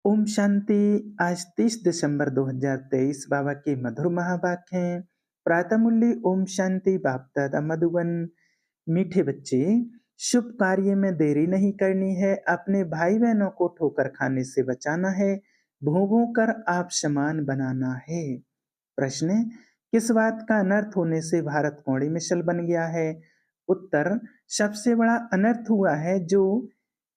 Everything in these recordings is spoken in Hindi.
ओम शांति। आज 30 दिसंबर 2023 बाबा के मधुर महावाक्य हैं। प्रातः मूल्य ओम शांति। बाप दादा मधुबन। मीठे बच्चे, शुभ कार्य में देरी नहीं करनी है। अपने भाई बहनों को ठोकर खाने से बचाना है। भों भों कर आप समान बनाना है। प्रश्न, किस बात का अनर्थ होने से भारत कौड़ी मिसल बन गया है? उत्तर, सबसे बड़ा अनर्थ हुआ है जो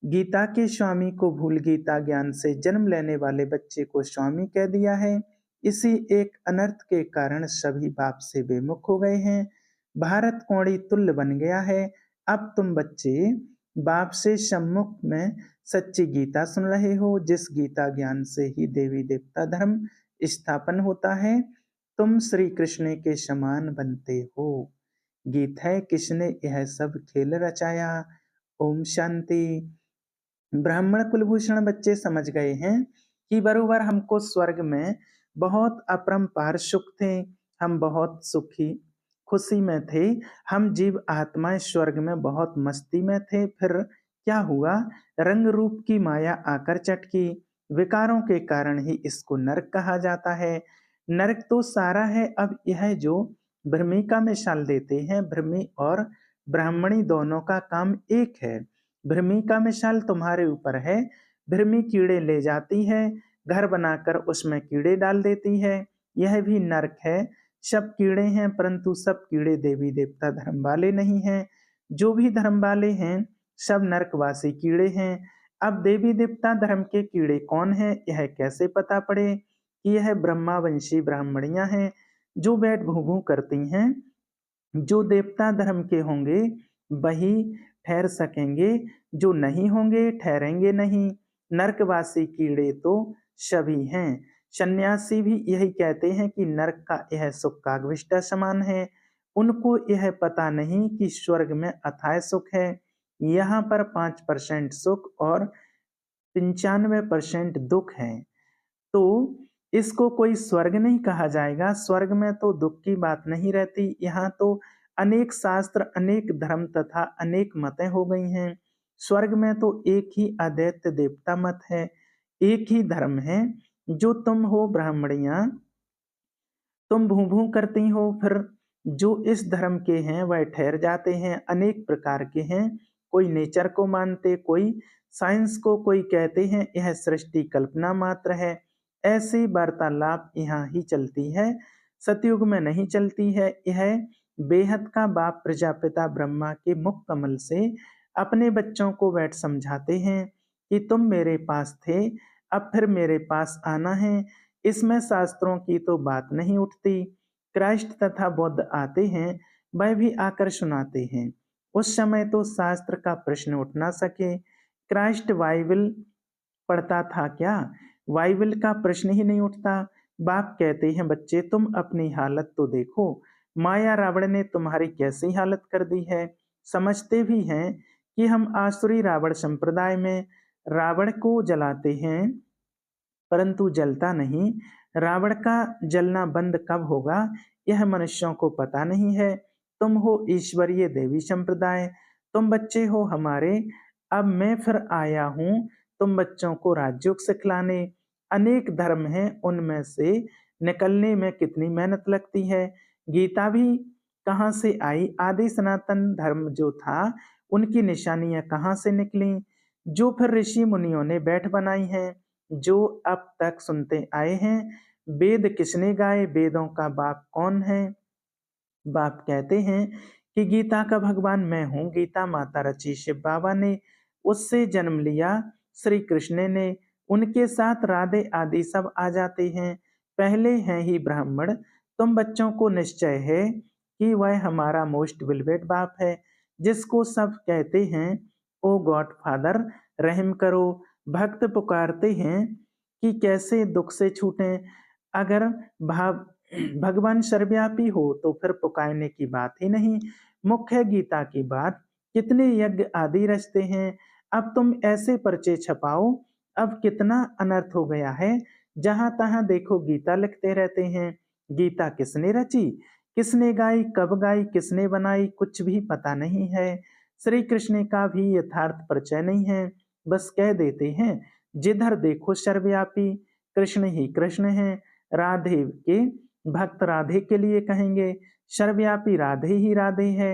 गीता के स्वामी को भूल गीता ज्ञान से जन्म लेने वाले बच्चे को स्वामी कह दिया है। इसी एक अनर्थ के कारण सभी बाप से बेमुख हो गए हैं। भारत कौड़ी तुल्य बन गया है। अब तुम बच्चे बाप से सम्मुख में सच्ची गीता सुन रहे हो, जिस गीता ज्ञान से ही देवी देवता धर्म स्थापन होता है। तुम श्री कृष्ण के समान बनते हो। गीत है, किसने यह सब खेल रचाया। ओम शांति। ब्राह्मण कुलभूषण बच्चे समझ गए हैं कि बरोबर हमको स्वर्ग में बहुत अपरंपार सुख थे। हम बहुत सुखी खुशी में थे। हम जीव आत्माएं स्वर्ग में बहुत मस्ती में थे। फिर क्या हुआ? रंग रूप की माया आकर चटकी। विकारों के कारण ही इसको नरक कहा जाता है। नरक तो सारा है। अब यह जो भ्रमी का मिसाल देते हैं, भ्रमी और ब्राह्मणी दोनों का काम एक है। भ्रमी का मिसाल तुम्हारे ऊपर है। भ्रमी कीड़े ले जाती है, घर बनाकर उसमें कीड़े डाल देती है। यह भी नरक है। सब कीड़े हैं, परंतु सब कीड़े देवी देवता धर्म वाले नहीं हैं। जो भी धर्म वाले हैं सब नरकवासी कीड़े हैं। अब देवी देवता धर्म के कीड़े कौन हैं, यह कैसे पता पड़े कि यह ब्रह्मावंशी ब्राह्मणियां हैं जो बैठ भू भू करती हैं। जो देवता धर्म के होंगे वही ठहर सकेंगे, जो नहीं होंगे ठहरेंगे नहीं। नरकवासी कीड़े तो सभी हैं। सन्यासी भी यही कहते हैं कि नरक का यह सुख कागविष्टा समान है। उनको यह पता नहीं कि स्वर्ग में अथाह सुख है। यहाँ पर 5% सुख और 95% दुख है। तो इसको कोई स्वर्ग नहीं कहा जाएगा। स्वर्ग में तो दुख की बात नहीं रहती। यहाँ तो अनेक शास्त्र, अनेक धर्म तथा अनेक mateं हो गई हैं। स्वर्ग में तो एक ही अद्वैत देवता मत है, एक ही धर्म है। जो तुम हो ब्राह्मणियां, तुम भू भू करती हो। फिर जो इस धर्म के हैं वह ठहर जाते हैं। अनेक प्रकार के हैं। कोई नेचर को मानते, कोई साइंस को, कोई कहते हैं यह सृष्टि कल्पना मात्र है। ऐसी वार्तालाप यहाँ ही चलती है, सतयुग में नहीं चलती है। यह बेहद का बाप प्रजापिता ब्रह्मा के मुख कमल से अपने बच्चों को बैठ समझाते हैं कि तुम मेरे पास थे, अब फिर मेरे पास आना है। इसमें शास्त्रों की तो बात नहीं उठती। क्राइस्ट तथा बुद्ध आते हैं, वह भी आकर सुनाते हैं। उस समय तो शास्त्र का प्रश्न उठ ना सके। क्राइस्ट बाइबल पढ़ता था क्या? बाइबल का प्रश्न ही नहीं उठता। बाप कहते हैं, बच्चे तुम अपनी हालत तो देखो। माया रावण ने तुम्हारी कैसी हालत कर दी है। समझते भी हैं कि हम आसुरी रावण संप्रदाय में रावण को जलाते हैं, परंतु जलता नहीं। रावण का जलना बंद कब होगा यह मनुष्यों को पता नहीं है। तुम हो ईश्वरीय देवी संप्रदाय, तुम बच्चे हो हमारे। अब मैं फिर आया हूँ तुम बच्चों को राजयोग सिखलाने। अनेक धर्म हैं, उनमें से निकलने में कितनी मेहनत लगती है। गीता भी कहाँ से आई? आदि सनातन धर्म जो था उनकी निशानियां कहाँ से निकली? जो फिर ऋषि मुनियों ने बैठ बनाई हैं, जो अब तक सुनते आए हैं। वेद किसने गाए? वेदों का बाप कौन है? बाप कहते हैं कि गीता का भगवान मैं हूँ। गीता माता रची शिव बाबा ने, उससे जन्म लिया श्री कृष्ण ने। उनके साथ राधे आदि सब आ जाते हैं। पहले हैं ही ब्राह्मण। तुम बच्चों को निश्चय है कि वह हमारा मोस्ट बिलवेड बाप है, जिसको सब कहते हैं ओ गॉड फादर रहम करो। भक्त पुकारते हैं कि कैसे दुख से छूटें। अगर भाव भगवान सर्वव्यापी हो तो फिर पुकारने की बात ही नहीं। मुख्य गीता की बात। कितने यज्ञ आदि रचते हैं। अब तुम ऐसे पर्चे छपाओ। अब कितना अनर्थ हो गया है। जहां तहां देखो गीता लिखते रहते हैं। गीता किसने रची, किसने गाई, कब गाई, किसने बनाई, कुछ भी पता नहीं है। श्री कृष्ण का भी यथार्थ परिचय नहीं है। बस कह देते हैं जिधर देखो सर्वव्यापी, कृष्ण ही कृष्ण है। राधे के भक्त राधे के लिए कहेंगे, सर्वव्यापी राधे ही राधे है।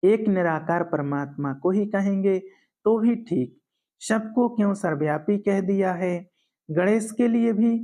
एक निराकार परमात्मा को ही कहेंगे तो भी ठीक, सबको क्यों सर्वव्यापी कह दिया है। गणेश के लिए भी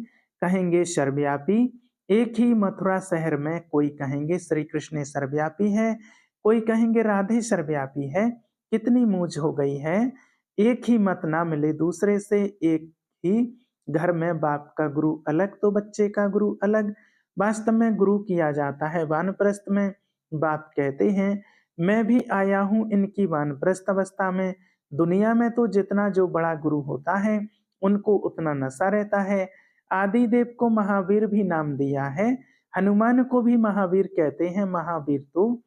कहेंगे सर्वव्यापी। एक ही मथुरा शहर में कोई कहेंगे श्री कृष्ण सर्वव्यापी है, कोई कहेंगे राधे सर्वव्यापी है। कितनी मूझ हो गई है। एक ही मत ना मिले दूसरे से, एक ही घर में बाप का गुरु अलग तो बच्चे का गुरु अलग। वास्तव में गुरु किया जाता है वानप्रस्थ में। बाप कहते हैं मैं भी आया हूँ इनकी वानप्रस्थ अवस्था में। दुनिया में तो जितना जो बड़ा गुरु होता है उनको उतना नशा रहता है। आदिदेव को महावीर भी नाम दिया है, हनुमान को भी महावीर कहते हैं। महावीर तो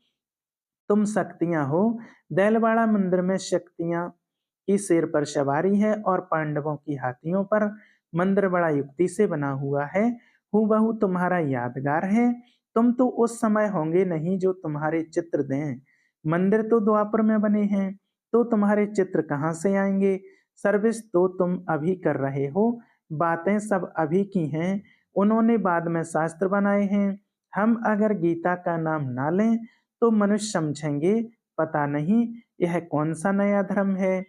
तुम शक्तियां हो। दैलवाड़ा मंदिर में शक्तियां की शेर पर सवारी है और पांडवों की हाथियों पर। मंदिर बड़ा युक्ति से बना हुआ है, हूबहू तुम्हारा यादगार है। तुम तो उस समय होंगे नहीं जो तुम्हारे चित्र दें। मंदिर तो द्वापर में बने हैं, तो तुम्हारे चित्र कहाँ से आएंगे। सर्विस तो तुम अभी कर रहे हो, बातें सब अभी की हैं, उन्होंने बाद में शास्त्र बनाए हैं। हम अगर गीता का नाम ना लें तो मनुष्य समझेंगे पता नहीं यह कौन सा नया धर्म है,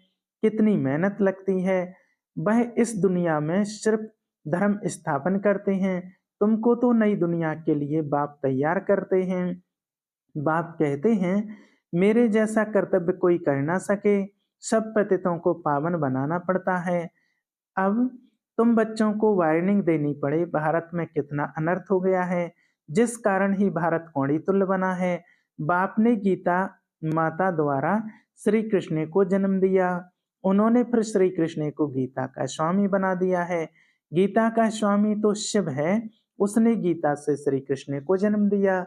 कितनी मेहनत लगती है। वह इस दुनिया में सिर्फ धर्म स्थापन करते हैं, तुमको तो नई दुनिया के लिए बाप तैयार करते हैं। बाप कहते हैं मेरे जैसा कर्तव्य कोई कर ना सके, सब पतितों को पावन बनाना पड़ता है। अब तुम बच्चों को वार्निंग देनी पड़े, भारत में कितना अनर्थ हो गया है, जिस कारण ही भारत कौड़ी तुल्य बना है। बाप ने गीता माता द्वारा श्री कृष्ण को जन्म दिया, उन्होंने फिर श्री कृष्ण को गीता का स्वामी बना दिया है। गीता का स्वामी तो शिव है, उसने गीता से श्री कृष्ण को जन्म दिया।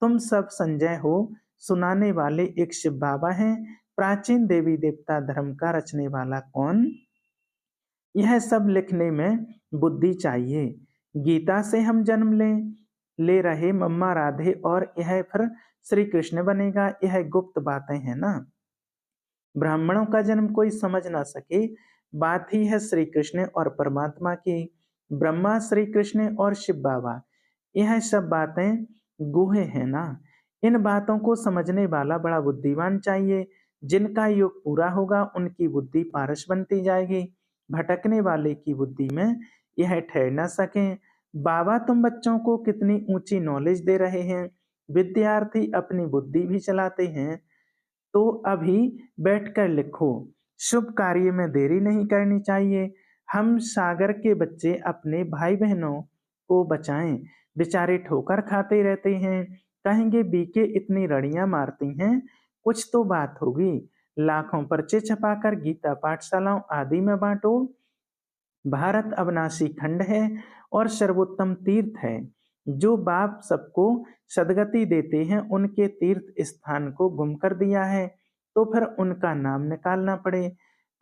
तुम सब संजय हो, सुनाने वाले एक शिव बाबा हैं। प्राचीन देवी देवता धर्म का रचने वाला कौन। यह सब लिखने में बुद्धि चाहिए। गीता से हम जन्म ले रहे मम्मा राधे और यह फिर श्री कृष्ण बनेगा, यह गुप्त बातें हैं ना। ब्राह्मणों का जन्म कोई समझ ना सके, बात ही है श्री कृष्ण और परमात्मा की। ब्रह्मा श्री कृष्ण और शिव बाबा, यह सब बातें गुहे हैं ना। इन बातों को समझने वाला बड़ा बुद्धिमान चाहिए। जिनका योग पूरा होगा उनकी बुद्धि पारस बनती जाएगी, भटकने वाले की बुद्धि में यह ठहर न सके। बाबा तुम बच्चों को कितनी ऊंची नॉलेज दे रहे हैं, विद्यार्थी अपनी बुद्धि भी चलाते हैं। तो अभी बैठकर लिखो, शुभ कार्य में देरी नहीं करनी चाहिए। हम सागर के बच्चे अपने भाई बहनों को बचाएं, बेचारे ठोकर खाते रहते हैं। कहेंगे बीके इतनी रड़ियां मारती हैं, कुछ तो बात होगी। लाखों पर्चे छपाकर गीता पाठशालाओं आदि में बांटो। भारत अविनाशी खंड है और सर्वोत्तम तीर्थ है। जो बाप सबको सदगति देते हैं उनके तीर्थ स्थान को गुम कर दिया है, तो फिर उनका नाम निकालना पड़े।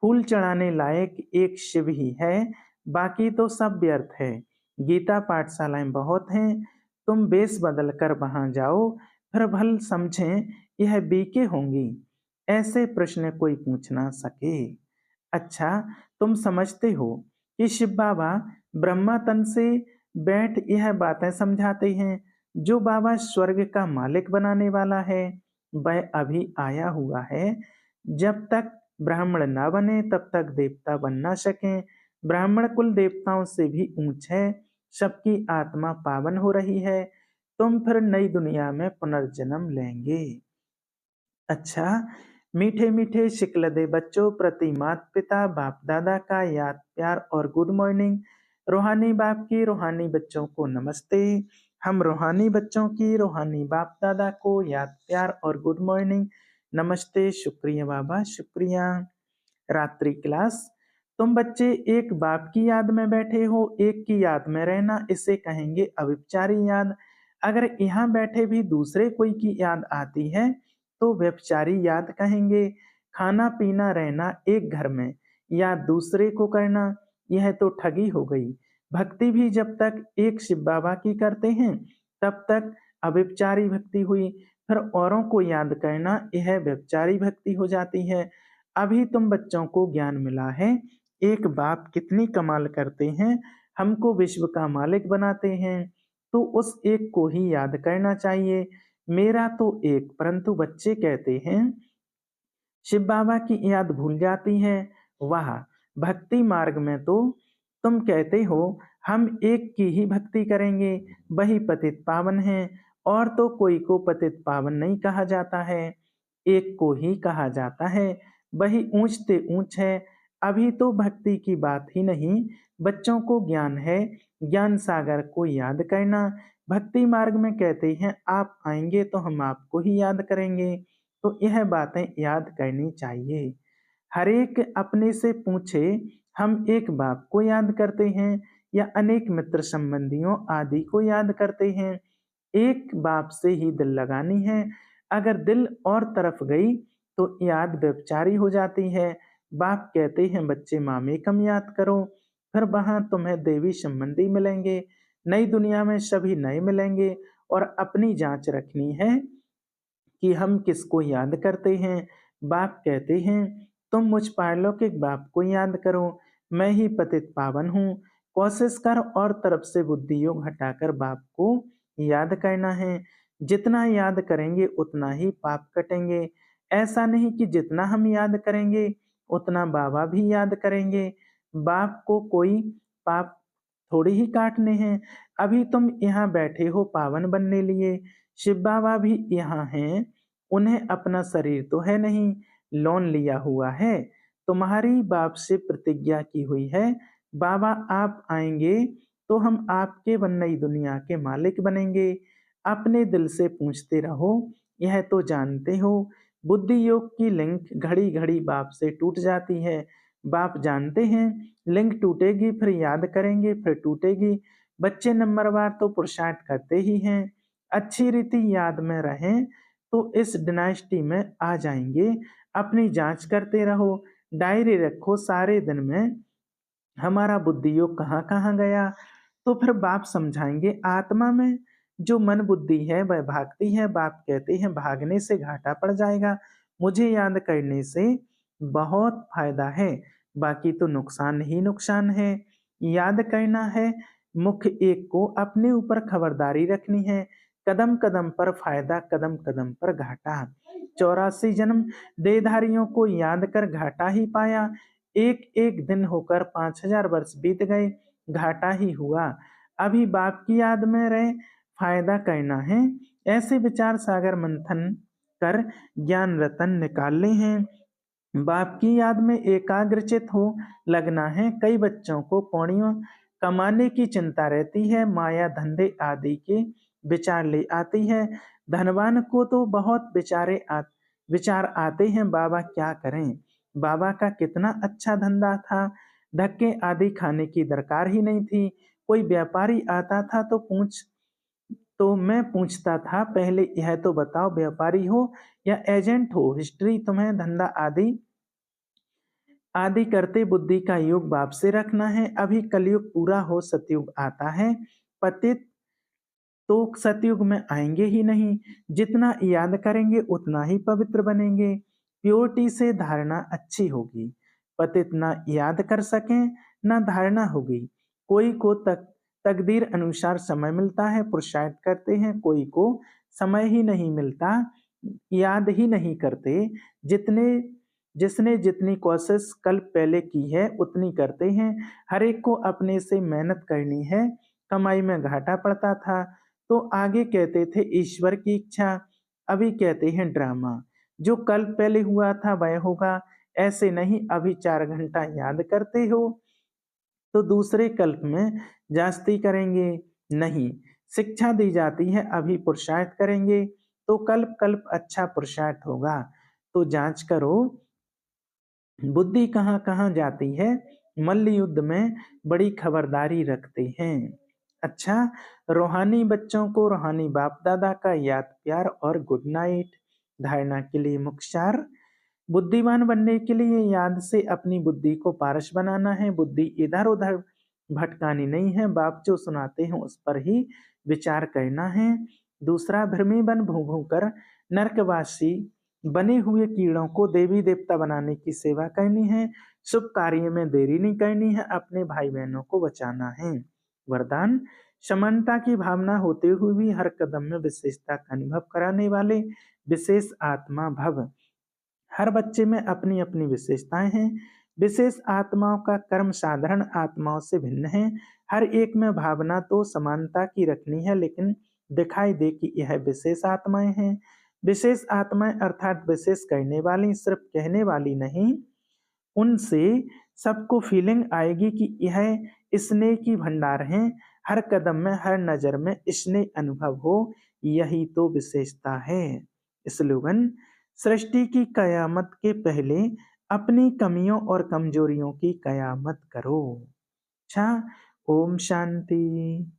फूल चढ़ाने लायक एक शिव ही है, बाकी तो सब व्यर्थ है। गीता पाठशालाएं बहुत हैं, तुम बेस बदल कर वहां जाओ, फिर भल समझें यह बीके होंगी। ऐसे प्रश्न कोई पूछ ना सके। अच्छा, तुम समझते हो कि शिव बाबा ब्रह्मा तन से बैठ यह बातें समझाते हैं। जो बाबा स्वर्ग का मालिक बनाने वाला है वह अभी आया हुआ है। जब तक ब्राह्मण ना बने तब तक देवता बन ना सके। ब्राह्मण कुल देवताओं से भी ऊंच है, सबकी आत्मा पावन हो रही है। तुम फिर नई दुनिया में पुनर्जन्म लेंगे। अच्छा, मीठे मीठे शिकलदे बच्चों प्रति माता पिता बाप दादा का याद प्यार और गुड मॉर्निंग। रूहानी बाप की रूहानी बच्चों को नमस्ते। हम रूहानी बच्चों की रूहानी बाप दादा को याद प्यार और गुड मॉर्निंग नमस्ते। शुक्रिया बाबा, शुक्रिया। रात्रि क्लास, तुम बच्चे एक बाप की याद में बैठे हो, एक की याद में रहना इसे कहेंगे अविचारी याद। अगर यहाँ बैठे भी दूसरे कोई की याद आती है तो व्यभिचारी याद कहेंगे। खाना पीना रहना एक घर में याद दूसरे को करना, यह तो ठगी हो गई। भक्ति भी जब तक एक शिव बाबा की करते हैं तब तक अव्यभिचारी भक्ति हुई, फिर औरों को याद करना यह व्यभिचारी भक्ति हो जाती है। अभी तुम बच्चों को ज्ञान मिला है एक बाप कितनी कमाल करते हैं, हमको विश्व का मालिक बनाते हैं, तो उस एक को ही याद करना चाहिए। मेरा तो एक, परंतु बच्चे कहते हैं शिव बाबा की याद भूल जाती है। वाह! भक्ति मार्ग में तो तुम कहते हो हम एक की ही भक्ति करेंगे, वही पतित पावन है, और तो कोई को पतित पावन नहीं कहा जाता है, एक को ही कहा जाता है, वही ऊंच ते ऊंच है। अभी तो भक्ति की बात ही नहीं, बच्चों को ज्ञान है, ज्ञान सागर को याद करना। भक्ति मार्ग में कहते हैं आप आएंगे तो हम आपको ही याद करेंगे। तो यह बातें याद करनी चाहिए। हर एक अपने से पूछे, हम एक बाप को याद करते हैं या अनेक मित्र संबंधियों आदि को याद करते हैं। एक बाप से ही दिल लगानी है। अगर दिल और तरफ गई तो याद व्यभिचारी हो जाती है। बाप कहते हैं बच्चे मामे कम याद करो, फिर वहां तुम्हें देवी संबंधी मिलेंगे, नई दुनिया में सभी नए मिलेंगे, और अपनी जांच रखनी है कि हम किसको याद करते हैं। बाप कहते हैं तुम मुझ पारलौकिक बाप को याद करो, मैं ही पतित पावन हूँ। कोशिश कर और तरफ से बुद्धि योग हटाकर बाप को याद करना है। जितना याद करेंगे उतना ही पाप कटेंगे। ऐसा नहीं कि जितना हम याद करेंगे उतना बाबा भी याद करेंगे। बाप को कोई पाप थोड़ी ही काटने हैं। अभी तुम यहाँ बैठे हो पावन बनने लिए, शिव बाबा भी यहाँ हैं, उन्हें अपना शरीर तो है नहीं, लोन लिया हुआ है। तुम्हारी बाप से प्रतिज्ञा की हुई है, बाबा आप आएंगे तो हम आपके नई दुनिया के मालिक बनेंगे। अपने दिल से पूछते रहो, यह तो जानते हो बुद्धि योग की लिंक घड़ी घड़ी बाप से टूट जाती है। बाप जानते हैं लिंक टूटेगी, फिर याद करेंगे, फिर टूटेगी। बच्चे नंबरवार तो पुरुषार्थ करते ही हैं। अच्छी रीति याद में रहें तो इस डायनेस्टी में आ जाएंगे। अपनी जांच करते रहो, डायरी रखो सारे दिन में हमारा बुद्धि योग कहाँ कहाँ गया। तो फिर बाप समझाएंगे आत्मा में जो मन बुद्धि है वह भागती है। बाप कहते हैं भागने से घाटा पड़ जाएगा, मुझे याद करने से बहुत फायदा है, बाकी तो नुकसान ही नुकसान है। याद करना है, मुख्य एक को अपने ऊपर खबरदारी रखनी है। कदम कदम पर फायदा, कदम कदम पर घाटा। 84 जन्म देहधारियों को याद कर घाटा ही पाया। एक एक दिन होकर 5000 वर्ष बीत गए, घाटा ही हुआ। अभी बाप की याद में रहे, फायदा करना है। ऐसे विचार सागर मंथन कर ज्ञान रतन निकालने हैं। बाप की याद में एकाग्रचित हो लगना है। कई बच्चों को पौड़ियों कमाने की चिंता रहती है, माया धंधे आदि के विचार ले आती है। धनवान को तो बहुत विचार आते हैं, बाबा क्या करें, बाबा का कितना अच्छा धंधा था, धक्के आदि खाने की दरकार ही नहीं थी। कोई व्यापारी आता था तो मैं पूछता था पहले यह तो बताओ व्यापारी हो या एजेंट हो, हिस्ट्री तुम्हें धंधा आदि आदि करते बुद्धि का योग बाप से रखना है। अभी कलयुग पूरा हो सतयुग आता है, पतित तो सतयुग में आएंगे ही नहीं। जितना याद करेंगे उतना ही पवित्र बनेंगे, प्योरिटी से धारणा अच्छी होगी। पतित ना याद कर सकें ना धारणा होगी। कोई को तकदीर अनुसार समय मिलता है, पुरुषार्थ करते हैं, कोई को समय ही नहीं मिलता, याद ही नहीं करते। जितने जिसने जितनी कोशिश कल पहले की है उतनी करते हैं। हर एक को अपने से मेहनत करनी है, कमाई में घाटा पड़ता था तो आगे कहते थे ईश्वर की इच्छा, अभी कहते हैं ड्रामा। जो कल पहले हुआ था वह होगा, ऐसे नहीं अभी 4 घंटा याद करते हो तो दूसरे कल्प में जास्ती करेंगे नहीं। शिक्षा दी जाती है अभी पुरुषार्थ करेंगे तो कल्प कल्प अच्छा पुरुषार्थ होगा। तो जांच करो बुद्धि कहाँ कहाँ जाती है। मल्ल युद्ध में बड़ी खबरदारी रखते हैं। अच्छा, रूहानी बच्चों को रूहानी बाप दादा का याद प्यार और गुड नाइट। धारणा के लिए मुख्य सार, बुद्धिमान बनने के लिए याद से अपनी बुद्धि को पारस बनाना है। बुद्धि इधर उधर भटकानी नहीं है, बाप जो सुनाते हैं उस पर ही विचार करना है। दूसरा, भ्रमी बन भू भू कर नरकवासी बने हुए कीड़ों को देवी देवता बनाने की सेवा करनी है। शुभ कार्य में देरी नहीं करनी है, अपने भाई बहनों को बचाना है। वरदान, समानता की भावना होते हुए भी हर कदम में विशेषता का अनुभव कराने वाले विशेष आत्मा भव। हर बच्चे में अपनी अपनी विशेषताएं हैं। विशेष आत्माओं का कर्म साधारण आत्माओं से भिन्न है। हर एक में भावना तो समानता की रखनी है, लेकिन दिखाई दे कि यह विशेष आत्माएं हैं। विशेष आत्माएं अर्थात विशेष करने वाली, सिर्फ कहने वाली नहीं। उनसे सबको फीलिंग आएगी कि यह स्नेह की भंडार है। हर कदम में, हर नजर में स्नेह अनुभव हो, यही तो विशेषता है। स्लोगन, सृष्टि की कयामत के पहले अपनी कमियों और कमजोरियों की कयामत करो। अच्छा, ओम शांति।